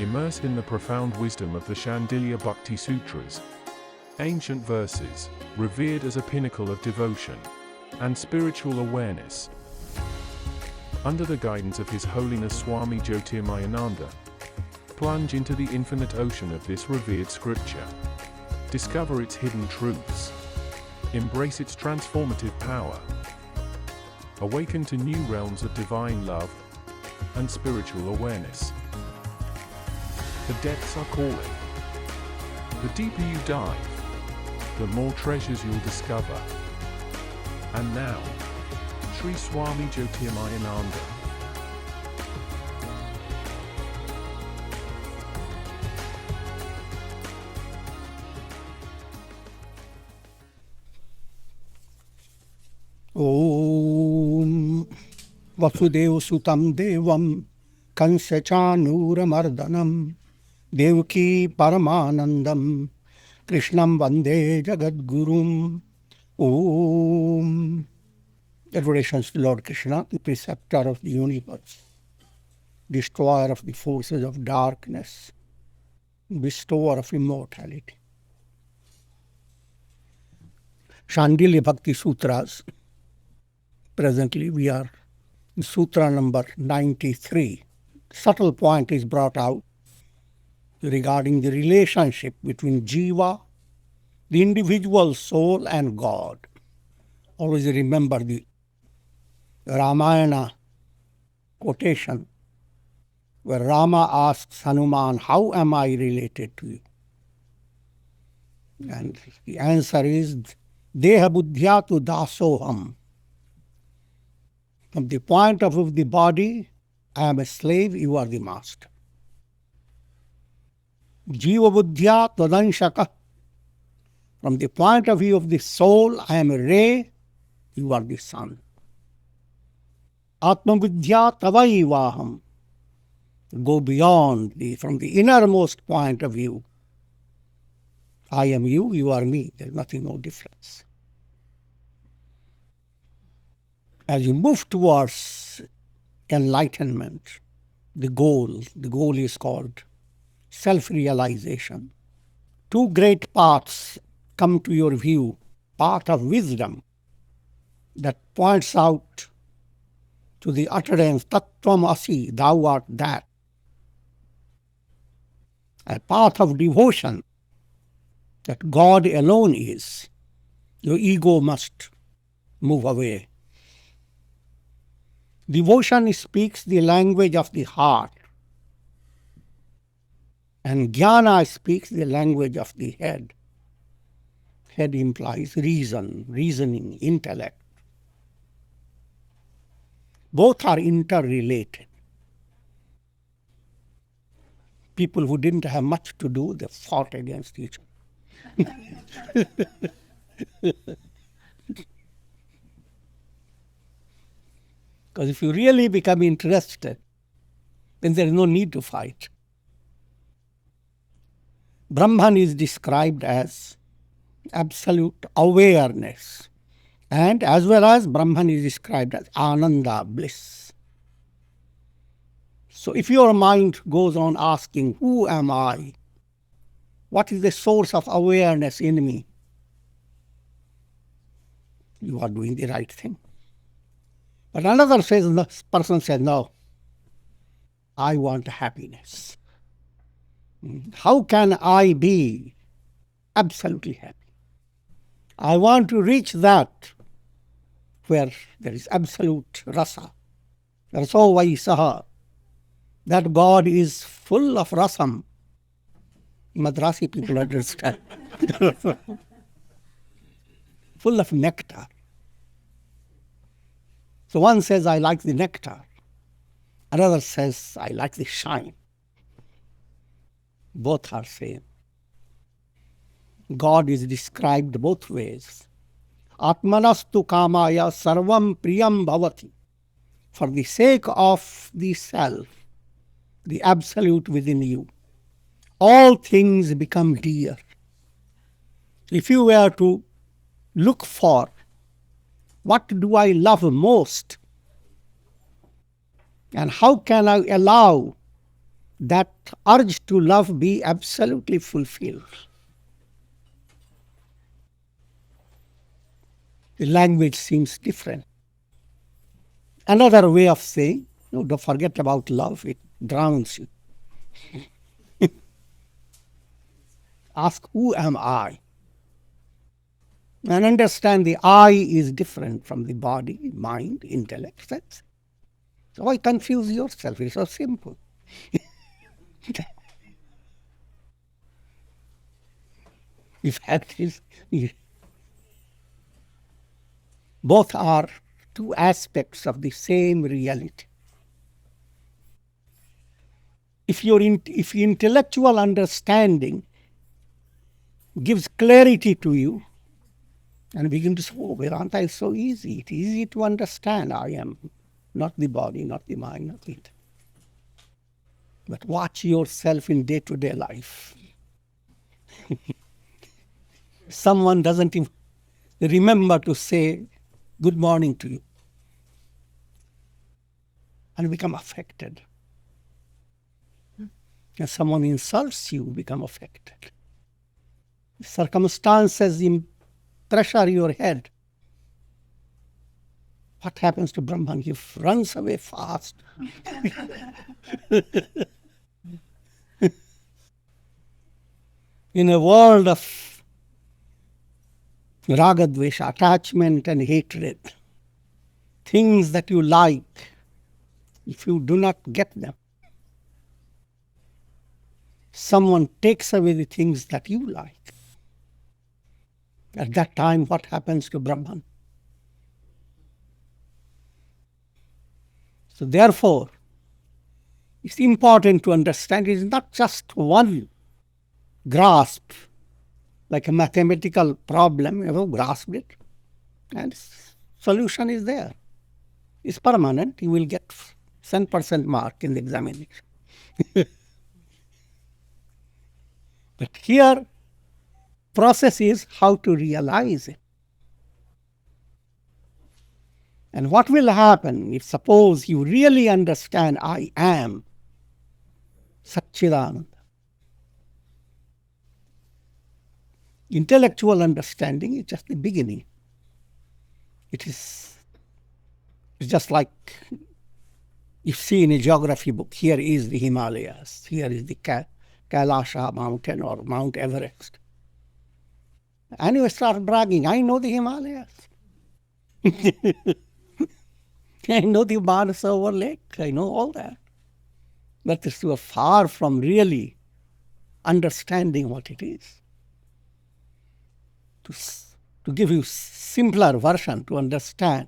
Immerse in the profound wisdom of the Shandilya Bhakti Sutras, ancient verses, revered as a pinnacle of devotion and spiritual awareness. Under the guidance of His Holiness Swami Jyotirmayananda, plunge into the infinite ocean of this revered scripture. Discover its hidden truths. Embrace its transformative power. Awaken to new realms of divine love and spiritual awareness. The depths are calling. The deeper you dive, the more treasures you'll discover. And now, Sri Swami Jyotirmayananda. Om Vasudev Sutam Devam Kansachanuramardanam Devaki Paramanandam Krishnam Vande Jagadgurum. Om. Adorations to Lord Krishna, the preceptor of the universe, destroyer of the forces of darkness, bestower of immortality. Shandilya Bhakti Sutras. Presently we are in Sutra number 93. Subtle point is brought out regarding the relationship between Jiva, the individual soul, and God. Always remember the Ramayana quotation where Rama asks Hanuman, "How am I related to you?" And the answer is, Deha buddhyatu dasoham. From the point of view of the body, I am a slave, you are the master. Jiva buddhya tvadanshaka. From the point of view of the soul, I am a ray, you are the sun. Atma buddhya tavaivaham. Go beyond, from the innermost point of view. I am you, you are me. There is nothing, no difference. As you move towards enlightenment, the goal is called self-realization. Two great paths come to your view. Path of wisdom that points out to the utterance, Tattvam Asi, thou art that. A path of devotion that God alone is. Your ego must move away. Devotion speaks the language of the heart, and jnana speaks the language of the head. Head implies reasoning, intellect. Both are interrelated. People who didn't have much to do, they fought against each other. Because if you really become interested, then there is no need to fight. Brahman is described as absolute awareness, and as well as Brahman is described as Ananda, bliss. So if your mind goes on asking, who am I? What is the source of awareness in me? You are doing the right thing. But another person says, no, I want happiness. How can I be absolutely happy? I want to reach that where there is absolute rasa. Raso vaisaha. That God is full of rasam. Madrasi people understand. Full of nectar. So one says, I like the nectar. Another says, I like the shine. Both are same. God is described both ways. Atmanastu kamaya sarvam priyam bhavati. For the sake of the self, the absolute within you, all things become dear. If you were to look for what do I love most, and how can I allow that urge to love be absolutely fulfilled. The language seems different. Another way of saying, no, don't forget about love, it drowns you. Ask, who am I? And understand the I is different from the body, mind, intellect, sense. So why confuse yourself? It's so simple. In fact, both are two aspects of the same reality. If intellectual understanding gives clarity to you, and begin to say, oh, Vedanta is so easy. It's easy to understand. I am not the body, not the mind, not it. But watch yourself in day-to-day life. Someone doesn't even remember to say good morning to you, and become affected. And someone insults you, become affected. Circumstances pressure your head. What happens to Brahman? He runs away fast. In a world of raga, dvesha, attachment and hatred, things that you like, if you do not get them, someone takes away the things that you like. At that time, what happens to Brahman? So therefore, it's important to understand it is not just one grasp, like a mathematical problem, you have grasped it, and solution is there. It's permanent, you will get 10% mark in the examination. But here, process is how to realize it. And what will happen if suppose you really understand I am Satchidananda. Intellectual understanding is just the beginning. It's just like you see in a geography book, here is the Himalayas, here is the Kailasha mountain or Mount Everest. And you start bragging, I know the Himalayas. I know the Manasovar Lake, I know all that. But you are far from really understanding what it is. To give you simpler version to understand,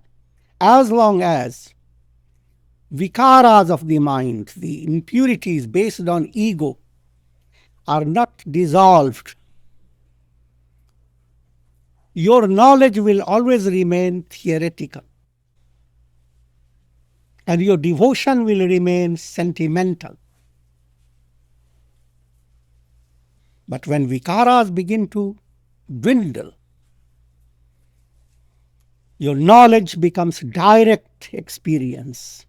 as long as vikaras of the mind, the impurities based on ego, are not dissolved, your knowledge will always remain theoretical. And your devotion will remain sentimental. But when vikaras begin to dwindle, your knowledge becomes direct experience,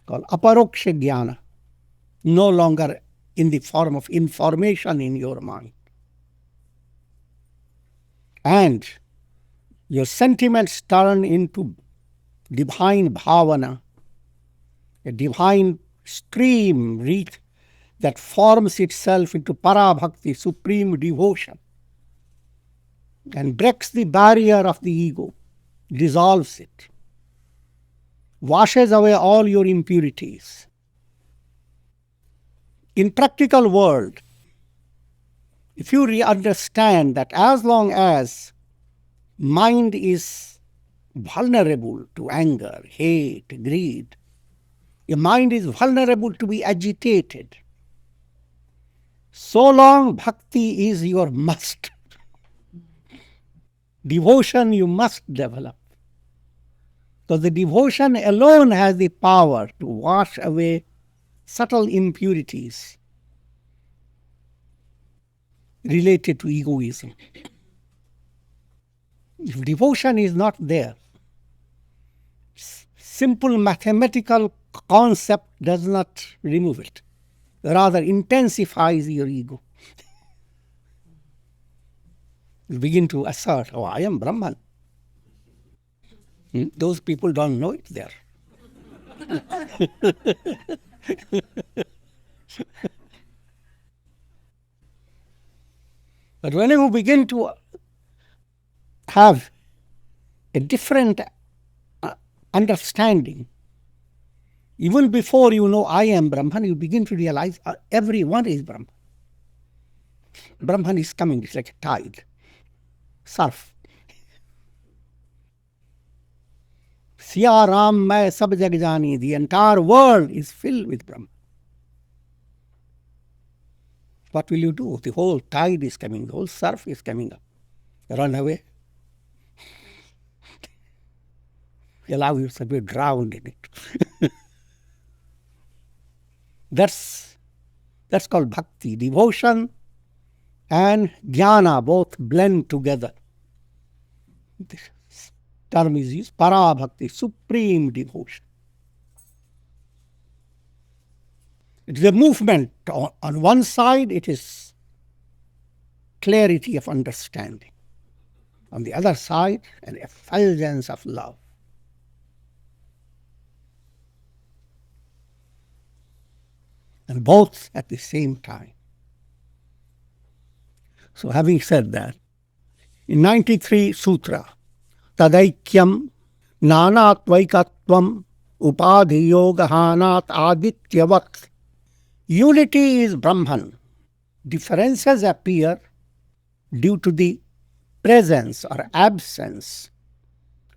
called aparoksha jnana, no longer in the form of information in your mind. And your sentiments turn into divine bhavana, a divine stream that forms itself into para-bhakti, supreme devotion, and breaks the barrier of the ego, dissolves it, washes away all your impurities. In practical world, if you understand that as long as mind is vulnerable to anger, hate, greed, your mind is vulnerable to be agitated, so long bhakti is your must. Devotion you must develop. Because the devotion alone has the power to wash away subtle impurities related to egoism. If devotion is not there, simple mathematical concept does not remove it. rather intensifies your ego. You begin to assert, oh, I am Brahman. Those people don't know it there. But when you begin to have a different understanding, even before you know I am Brahman, you begin to realize everyone is Brahman. Brahman is coming, it's like a tide, surf. Siya Ram Mai Sab Jag Jani, the entire world is filled with Brahman. What will you do? The whole tide is coming, the whole surf is coming up. Run away. You allow yourself to be drowned in it. That's called bhakti. Devotion and jnana both blend together. This term is used, para bhakti, supreme devotion. It is a movement. On one side, it is clarity of understanding. On the other side, an effulgence of love. And both at the same time. So having said that, in 93 Sutra, Tadaikyam Nanat Vaikatvam Upadhi Yogahanat Adityavat. Unity is Brahman. Differences appear due to the presence or absence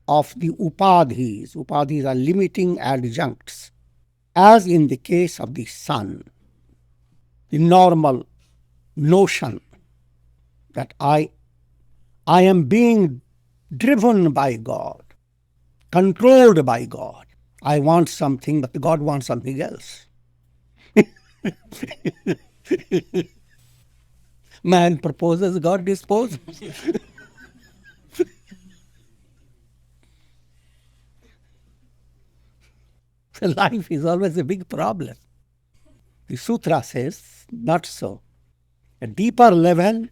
of the upadhis. Upadhis are limiting adjuncts. As in the case of the sun, the normal notion that I am being driven by God, controlled by God. I want something, but God wants something else. Man proposes, God disposes. So life is always a big problem. The sutra says, not so. At deeper level,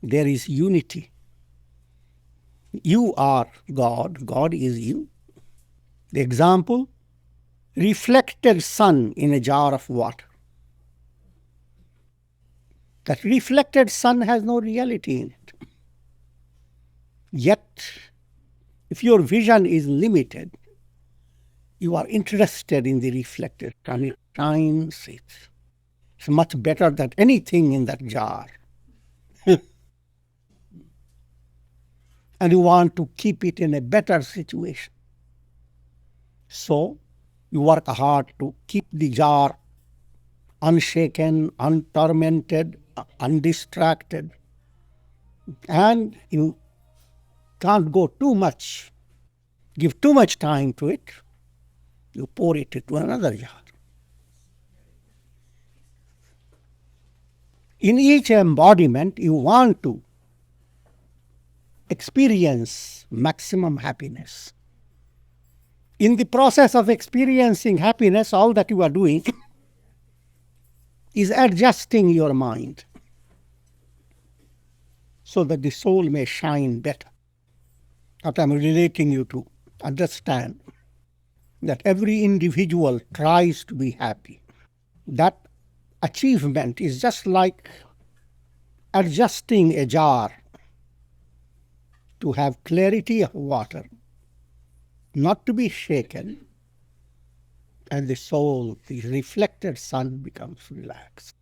there is unity. You are God, God is you. The example, reflected sun in a jar of water. That reflected sun has no reality in it. Yet, if your vision is limited, you are interested in the reflected sun. It shines. It's much better than anything in that jar. And you want to keep it in a better situation. So, you work hard to keep the jar unshaken, untormented, undistracted. And you can't go too much, give too much time to it. You pour it into another jar. In each embodiment, you want to experience maximum happiness. In the process of experiencing happiness, all that you are doing is adjusting your mind so that the soul may shine better. What I'm relating you to understand that every individual tries to be happy. That achievement is just like adjusting a jar to have clarity of water, not to be shaken, and the soul, the reflected sun, becomes relaxed.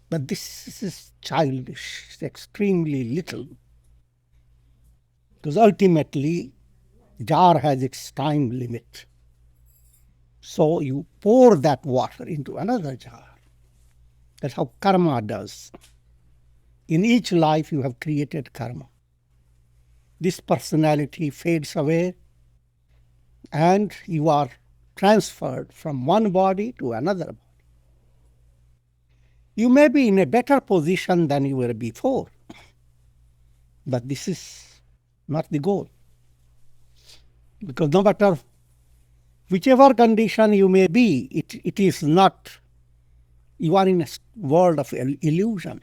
But this is childish, it's extremely little, because ultimately, jar has its time limit. So you pour that water into another jar. That's how karma does. In each life you have created karma. This personality fades away and you are transferred from one body to another body. You may be in a better position than you were before, but this is not the goal. Because no matter Whichever condition you may be, it is not, you are in a world of illusion.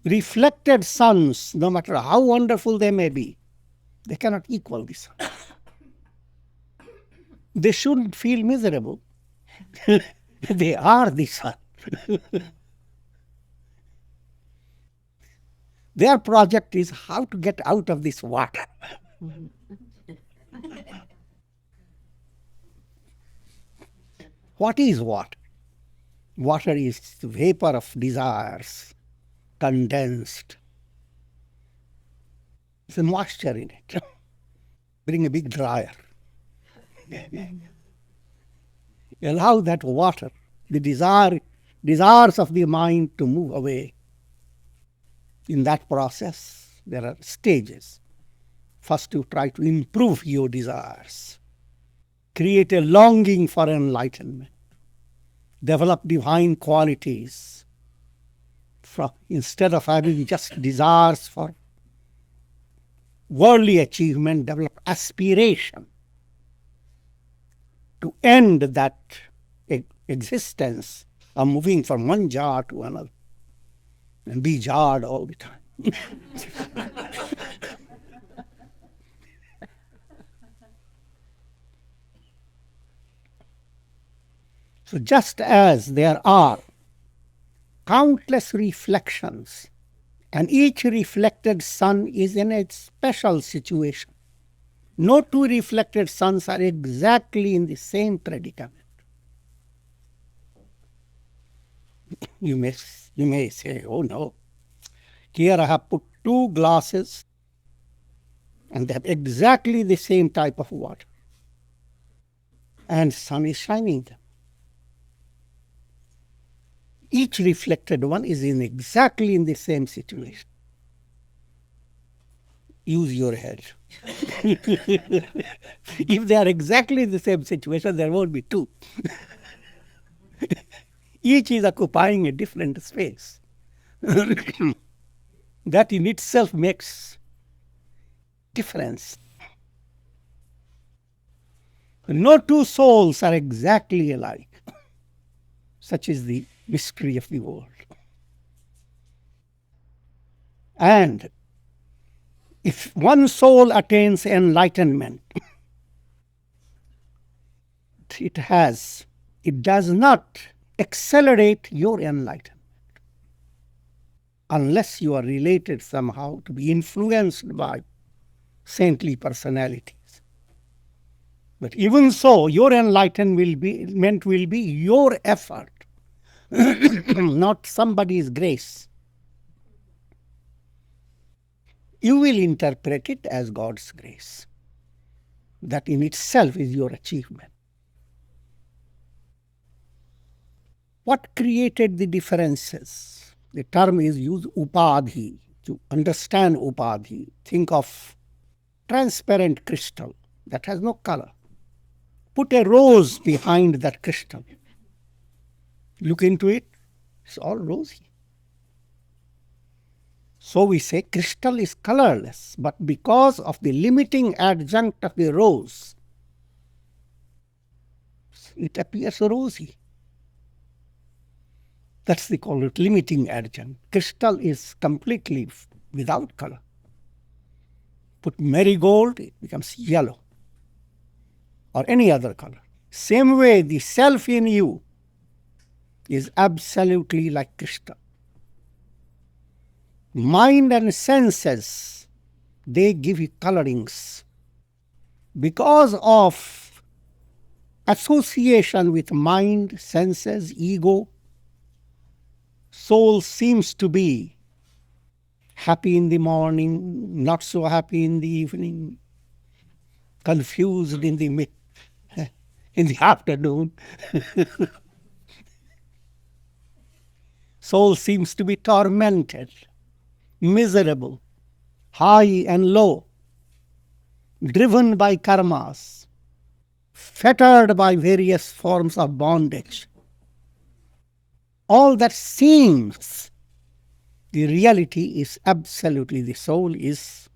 Reflected suns, no matter how wonderful they may be, they cannot equal the sun. They shouldn't feel miserable. They are the sun. Their project is how to get out of this water. What is water? Water is the vapor of desires, condensed. There's a moisture in it. Bring a big dryer. Allow that water, the desires of the mind to move away. In that process, there are stages. First, you try to improve your desires, create a longing for enlightenment, develop divine qualities. Instead of having just desires for worldly achievement, develop aspiration to end that existence of moving from one jar to another and be jarred all the time. So just as there are countless reflections, and each reflected sun is in a special situation, no two reflected suns are exactly in the same predicament. You may say, oh no, here I have put two glasses and they have exactly the same type of water, and sun is shining them. Each reflected one is exactly in the same situation. Use your head. If they are exactly in the same situation, there won't be two. Each is occupying a different space. That in itself makes difference. No two souls are exactly alike. Such is the mystery of the world. And if one soul attains enlightenment, it does not accelerate your enlightenment unless you are related somehow to be influenced by saintly personalities. But even so, your enlightenment will be your effort, not somebody's grace. You will interpret it as God's grace. That in itself is your achievement. What created the differences? The term is used, upadhi. To understand upadhi, think of transparent crystal that has no color. Put a rose behind that crystal. Look into it, it's all rosy. So we say crystal is colorless, but because of the limiting adjunct of the rose, it appears rosy. That's the call it limiting adjunct. Crystal is completely without color. Put marigold, it becomes yellow or any other color. Same way, the self in you is absolutely like crystal. Mind and senses, they give you colorings. Because of association with mind, senses, ego, soul seems to be happy in the morning, not so happy in the evening, confused in the afternoon. Soul seems to be tormented, miserable, high and low, driven by karmas, fettered by various forms of bondage. All that seems, the reality is absolutely the soul is,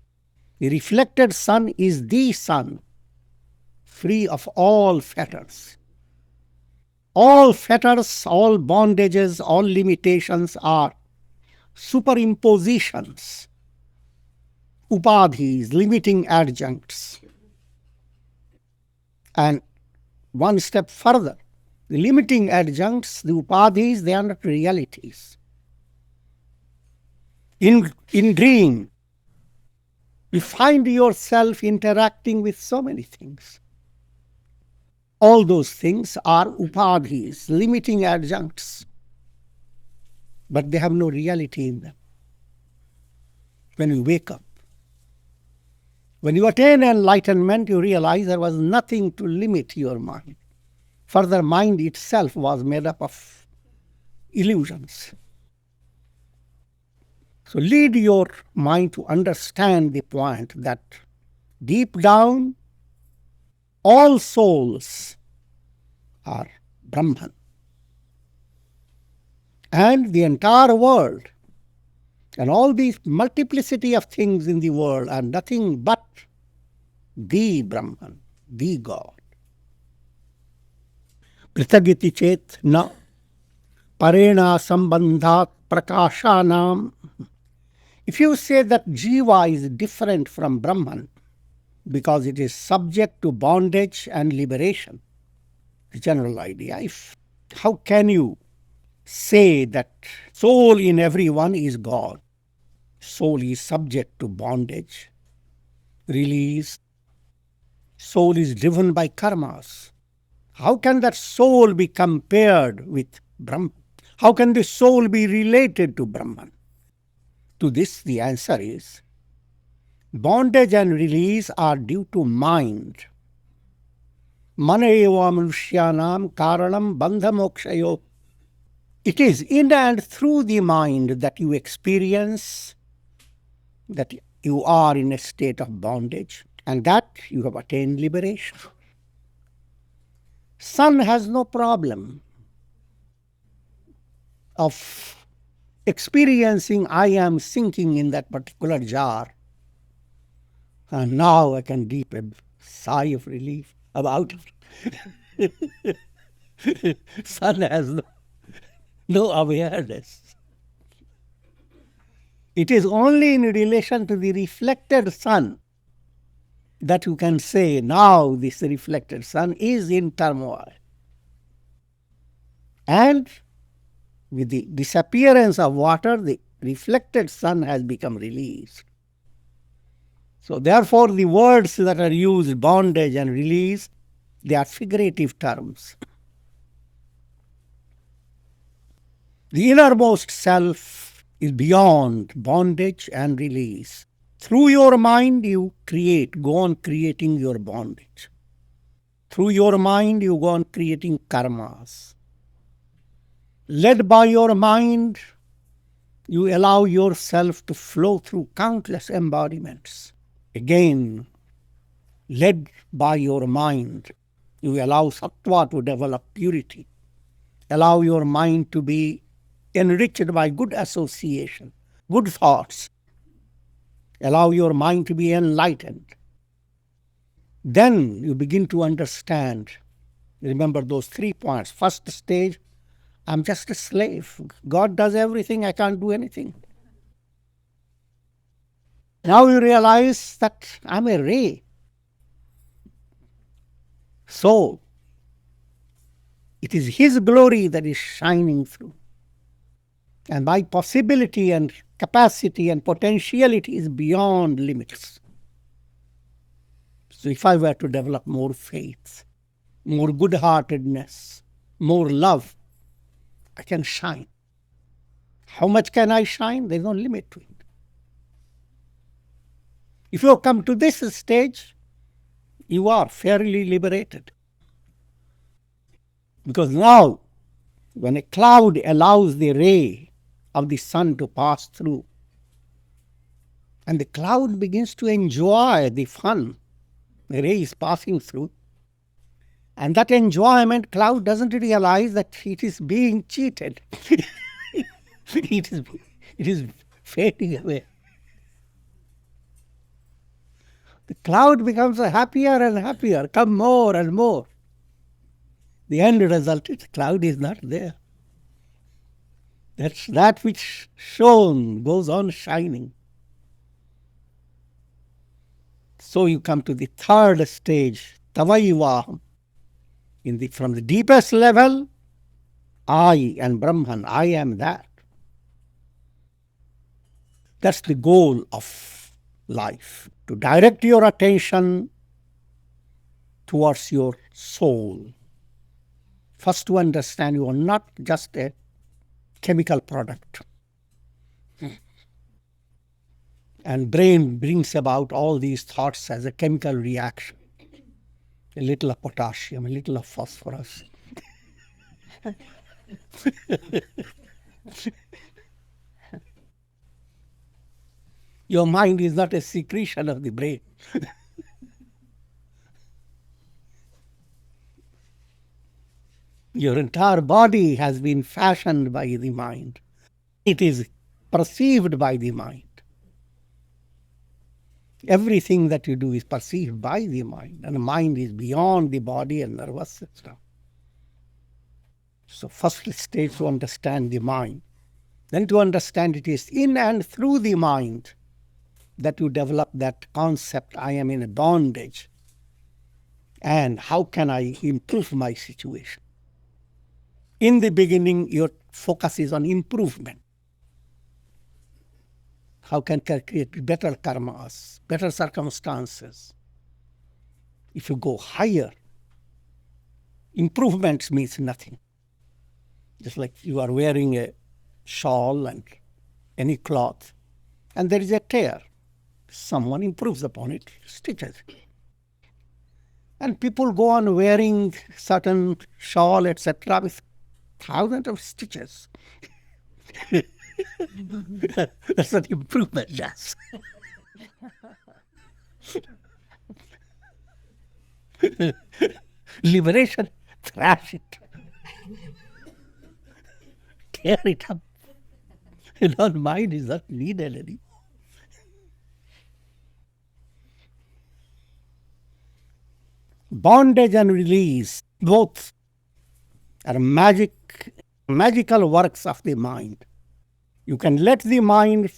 the reflected sun is the sun, free of all fetters. All fetters, all bondages, all limitations are superimpositions, upadhis, limiting adjuncts. And one step further, the limiting adjuncts, the upadhis, they are not realities. In dream, you find yourself interacting with so many things. All those things are upadhis, limiting adjuncts, but they have no reality in them. When you wake up, when you attain enlightenment, you realize there was nothing to limit your mind. Further, mind itself was made up of illusions. So lead your mind to understand the point that deep down, all souls are Brahman. And the entire world and all these multiplicity of things in the world are nothing but the Brahman, the God. Pritagiti chet na parena sambandhat prakashanam. If you say that Jiva is different from Brahman because it is subject to bondage and liberation, the general idea, how can you say that soul in everyone is God? Soul is subject to bondage, release. Soul is driven by karmas. How can that soul be compared with Brahman? How can the soul be related to Brahman? To this, the answer is, bondage and release are due to mind. Mana eva manushyanam karanam bandha mokshayo. It is in and through the mind that you experience that you are in a state of bondage and that you have attained liberation. Sun has no problem of experiencing I am sinking in that particular jar. And now I can deep a sigh of relief about it. Sun has no awareness. It is only in relation to the reflected sun that you can say now this reflected sun is in turmoil. And with the disappearance of water, the reflected sun has become released. So therefore the words that are used, bondage and release, they are figurative terms. The innermost self is beyond bondage and release. Through your mind you go on creating your bondage. Through your mind you go on creating karmas. Led by your mind, you allow yourself to flow through countless embodiments. Again, led by your mind, you allow sattva to develop purity. Allow your mind to be enriched by good association, good thoughts. Allow your mind to be enlightened. Then you begin to understand. Remember those 3 points. First stage, I'm just a slave. God does everything, I can't do anything. Now you realize that I'm a ray. So, it is His glory that is shining through. And my possibility and capacity and potentiality is beyond limits. So if I were to develop more faith, more good-heartedness, more love, I can shine. How much can I shine? There's no limit to it. If you come to this stage, you are fairly liberated. Because now, when a cloud allows the ray of the sun to pass through, and the cloud begins to enjoy the fun the ray is passing through, and that enjoyment, cloud doesn't realize that it is being cheated. It is fading away. The cloud becomes happier and happier, come more and more. The end result is the cloud is not there. That's that which shone goes on shining. So you come to the third stage, Tavaivaham. From the deepest level, I and Brahman, I am that. That's the goal of life, to direct your attention towards your soul. First, to understand you are not just a chemical product. And brain brings about all these thoughts as a chemical reaction. A little of potassium, a little of phosphorus. Your mind is not a secretion of the brain. Your entire body has been fashioned by the mind. It is perceived by the mind. Everything that you do is perceived by the mind, and the mind is beyond the body and nervous system. So first stage to understand the mind. Then to understand it is in and through the mind that you develop that concept, I am in a bondage. And how can I improve my situation? In the beginning, your focus is on improvement. How can I create better karmas, better circumstances? If you go higher, improvements means nothing. Just like you are wearing a shawl and any cloth, and there is a tear. Someone improves upon it, stitches it. And people go on wearing certain shawl, etc., with thousands of stitches. That's what improvement does. Liberation, thrash it. Tear it up. Mind is not needed anymore. Bondage and release, both are magical works of the mind. You can let the mind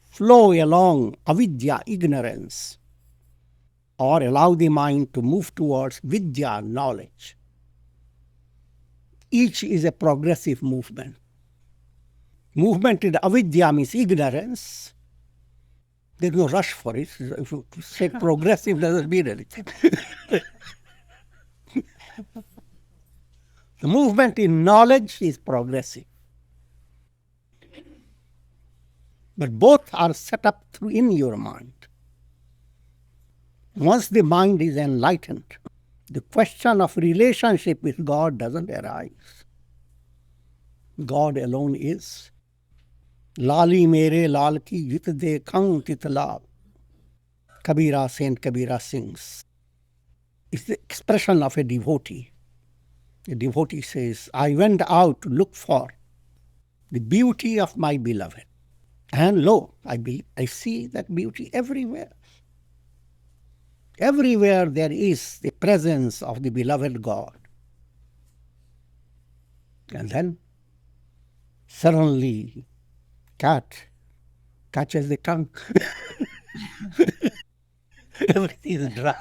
flow along avidya, ignorance, or allow the mind to move towards vidya, knowledge. Each is a progressive movement. Movement in avidya means ignorance. There's no rush for it. If you say progressive doesn't mean anything. The movement in knowledge is progressive. But both are set up in your mind. Once the mind is enlightened, the question of relationship with God doesn't arise. God alone is. Lali mere lal ki jit dekhang tit lal. Kabira, Saint Kabira sings. It's the expression of a devotee. A devotee says, I went out to look for the beauty of my beloved. And lo, I see that beauty everywhere. Everywhere there is the presence of the beloved God. And then suddenly cat catches the tongue. Everything is dry.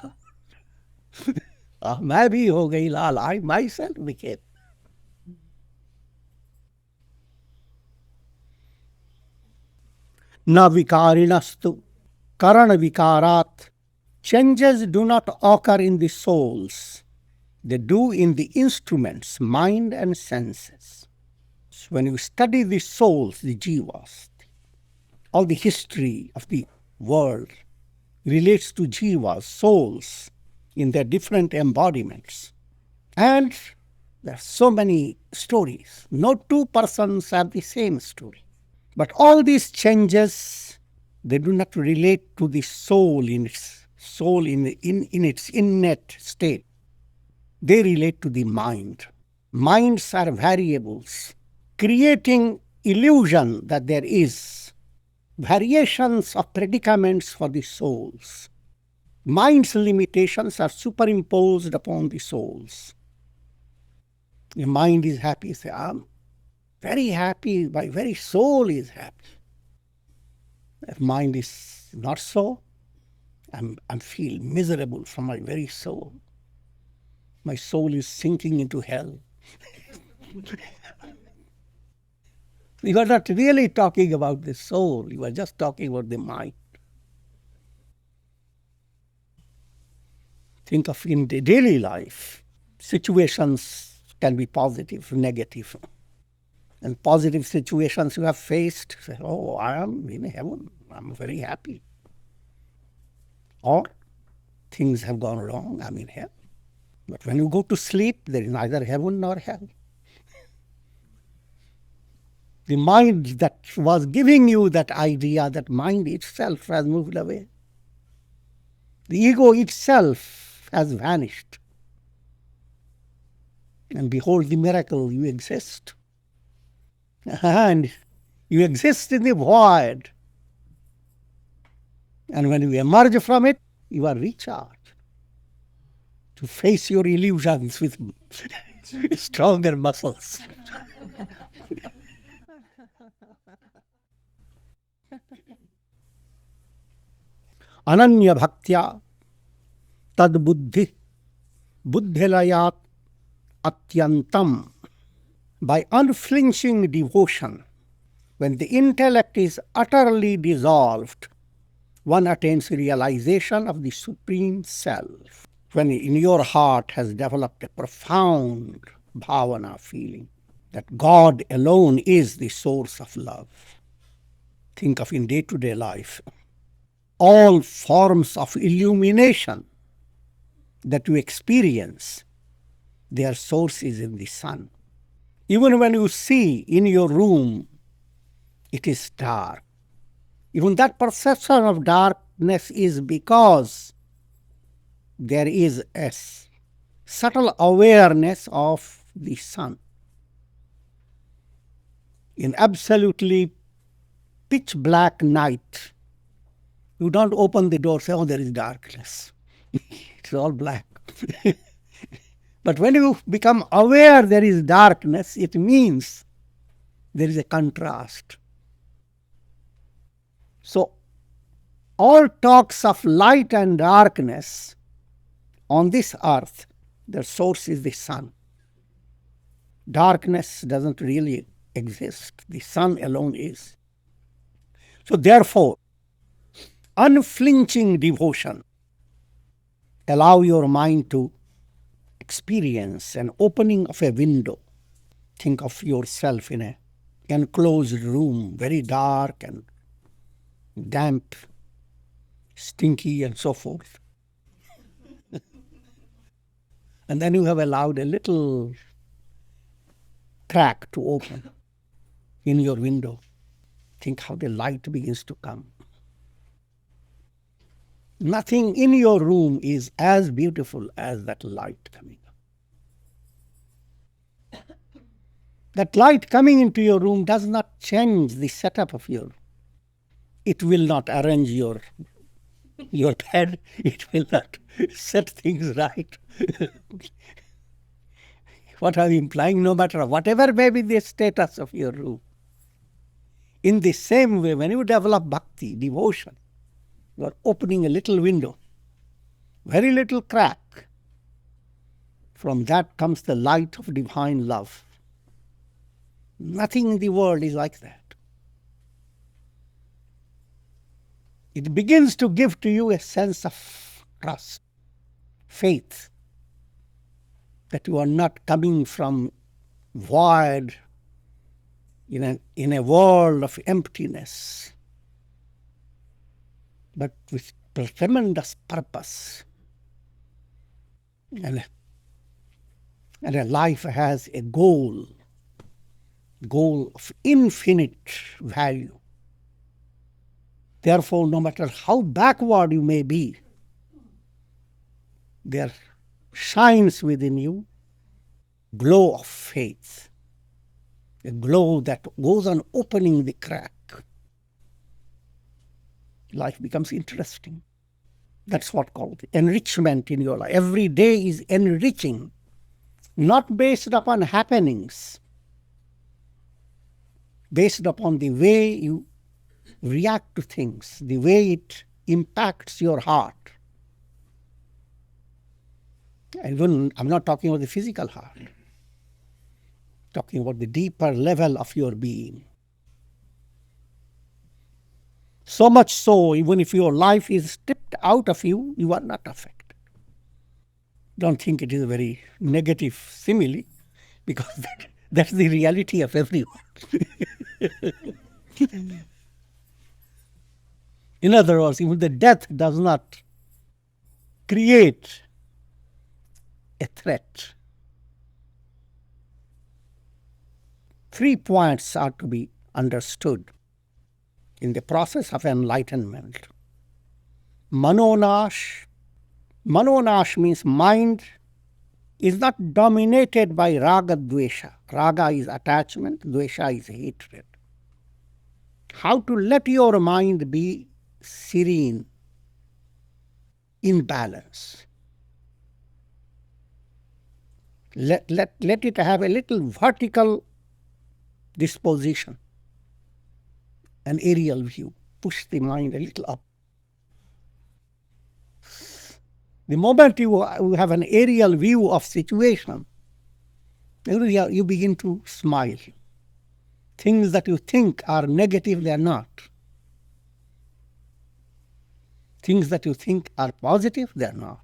मैं भी हो गई लाल. I myself became. Na vikarinastu karana vikarat. Changes do not occur in the souls. They do in the instruments, mind and senses. So when you study the souls, the jivas, all the history of the world relates to jivas, souls, in their different embodiments. And there are so many stories. No two persons have the same story. But all these changes, they do not relate to the soul in its innate state. They relate to the mind. Minds are variables, creating illusion that there is variations of predicaments for the souls. Mind's limitations are superimposed upon the souls. The mind is happy, say, I'm very happy, my very soul is happy. If mind is not so, I feel miserable from my very soul. My soul is sinking into hell. You are not really talking about the soul, you are just talking about the mind. Think of in the daily life, situations can be positive, negative. And positive situations you have faced, say, oh, I am in heaven, I'm very happy. Or things have gone wrong, I'm in hell. But when you go to sleep, there is neither heaven nor hell. The mind that was giving you that idea, that mind itself has moved away. The ego itself has vanished. And behold the miracle, you exist. And you exist in the void. And when you emerge from it, you are recharged to face your illusions with stronger muscles. Ananya bhaktya tad buddhi buddhilayat atyantam. By unflinching devotion, when the intellect is utterly dissolved, one attains realization of the Supreme Self. When in your heart has developed a profound bhavana feeling that God alone is the source of love. Think of in day-to-day life, all forms of illumination that you experience, their source is in the sun. Even when you see in your room, it is dark. Even that perception of darkness is because there is a subtle awareness of the sun. In absolutely pitch black night, you don't open the door and say, oh, there is darkness. It's all black. But when you become aware there is darkness, it means there is a contrast. So, all talks of light and darkness on this earth, their source is the sun. Darkness doesn't really exist. The sun alone is. So therefore, unflinching devotion allow your mind to experience an opening of a window. Think of yourself in an enclosed room, very dark and damp, stinky and so forth. And then you have allowed a little crack to open in your window. Think how the light begins to come. Nothing in your room is as beautiful as that light coming up. That light coming into your room does not change the setup of your room. It will not arrange your bed. It will not set things right. What are you implying? No matter whatever may be the status of your room. In the same way, when you develop bhakti, devotion, you are opening a little window, very little crack. From that comes the light of divine love. Nothing in the world is like that. It begins to give to you a sense of trust, faith, that you are not coming from void in a world of emptiness, but with tremendous purpose. And a life has a goal of infinite value. Therefore, no matter how backward you may be, there shines within you glow of faith, a glow that goes on opening the crack. Life becomes interesting. That's what called enrichment in your life. Every day is enriching, not based upon happenings, based upon the way you react to things, the way it impacts your heart. I'm not talking about the physical heart, I'm talking about the deeper level of your being. So much so, even if your life is stripped out of you, you are not affected. Don't think it is a very negative simile, because that's the reality of everyone. In other words, even the death does not create a threat. 3 points are to be understood in the process of enlightenment. Manonash. Manonash means mind is not dominated by raga dvesha. Raga is attachment, dvesha is hatred. How to let your mind be serene, in balance. Let it have a little vertical disposition, an aerial view. Push the mind a little up. The moment you have an aerial view of situation, you begin to smile. Things that you think are negative, they are not. Things that you think are positive, they are not.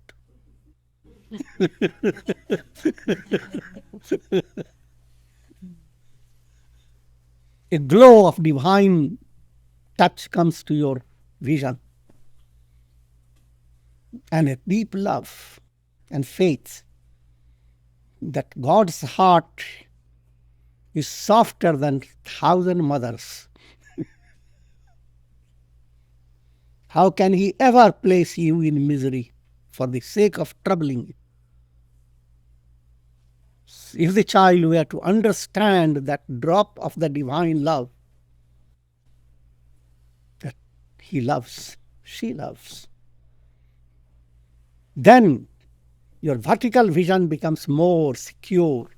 A glow of divine touch comes to your vision, and a deep love and faith that God's heart is softer than 1,000 mothers. How can He ever place you in misery for the sake of troubling you? If the child were to understand that drop of the divine love, that he loves, she loves, then your vertical vision becomes more secure.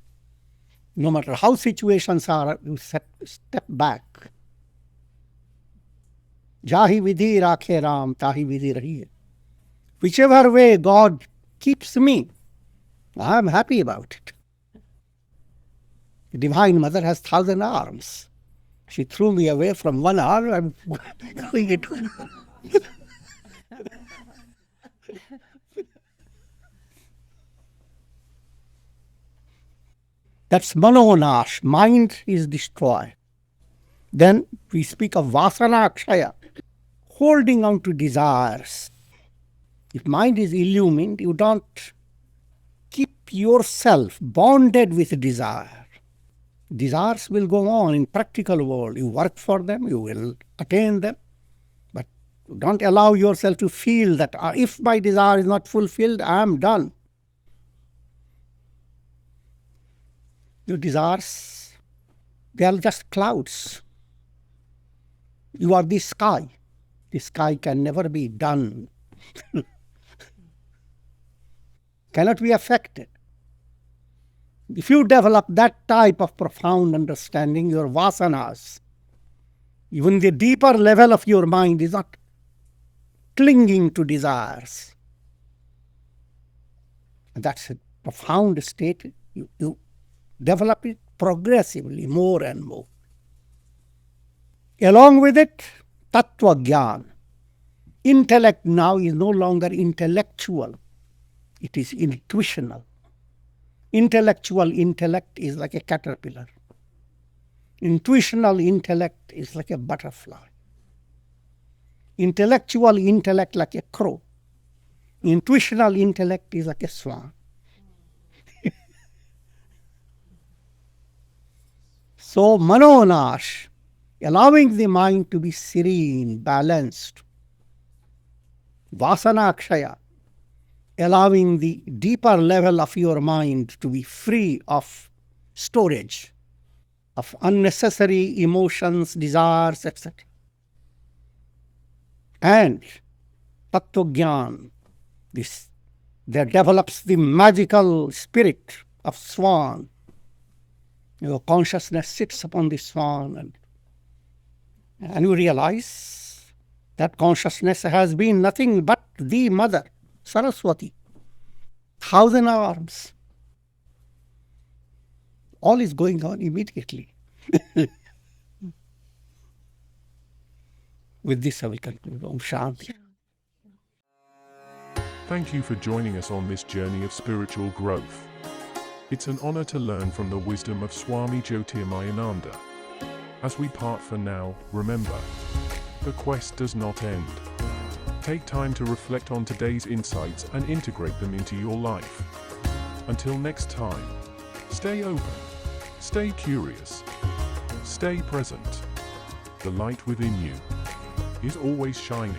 No matter how situations are, you step back. Jahi vidhi rakhe Ram, tahi vidhi rahiye. Whichever way God keeps me, I am happy about it. The Divine Mother has 1,000 arms. She threw me away from one arm, I'm going it. That's manonash. Mind is destroyed. Then we speak of vasana akshaya, holding on to desires. If mind is illumined, you don't keep yourself bonded with desire. Desires will go on in practical world. You work for them, you will attain them. But don't allow yourself to feel that if my desire is not fulfilled, I am done. Your desires, they are just clouds. You are the sky. The sky can never be done. Cannot be affected. If you develop that type of profound understanding, your vasanas, even the deeper level of your mind is not clinging to desires. And that's a profound state. You develop it progressively, more and more. Along with it, tattva gyan. Intellect now is no longer intellectual. It is intuitional. Intellectual intellect is like a caterpillar. Intuitional intellect is like a butterfly. Intellectual intellect like a crow. Intuitional intellect is like a swan. So manonash, allowing the mind to be serene, balanced. Vasana akshaya, allowing the deeper level of your mind to be free of storage, of unnecessary emotions, desires, etc. And tattva gyan, there develops the magical spirit of swan. Your consciousness sits upon the swan, and you realize that consciousness has been nothing but the mother, Saraswati. 1,000 arms. All is going on immediately. With this, I will conclude. Om Shanti. Thank you for joining us on this journey of spiritual growth. It's an honor to learn from the wisdom of Swami Jyotirmayananda. As we part for now, remember, the quest does not end. Take time to reflect on today's insights and integrate them into your life. Until next time, stay open, stay curious, stay present. The light within you is always shining.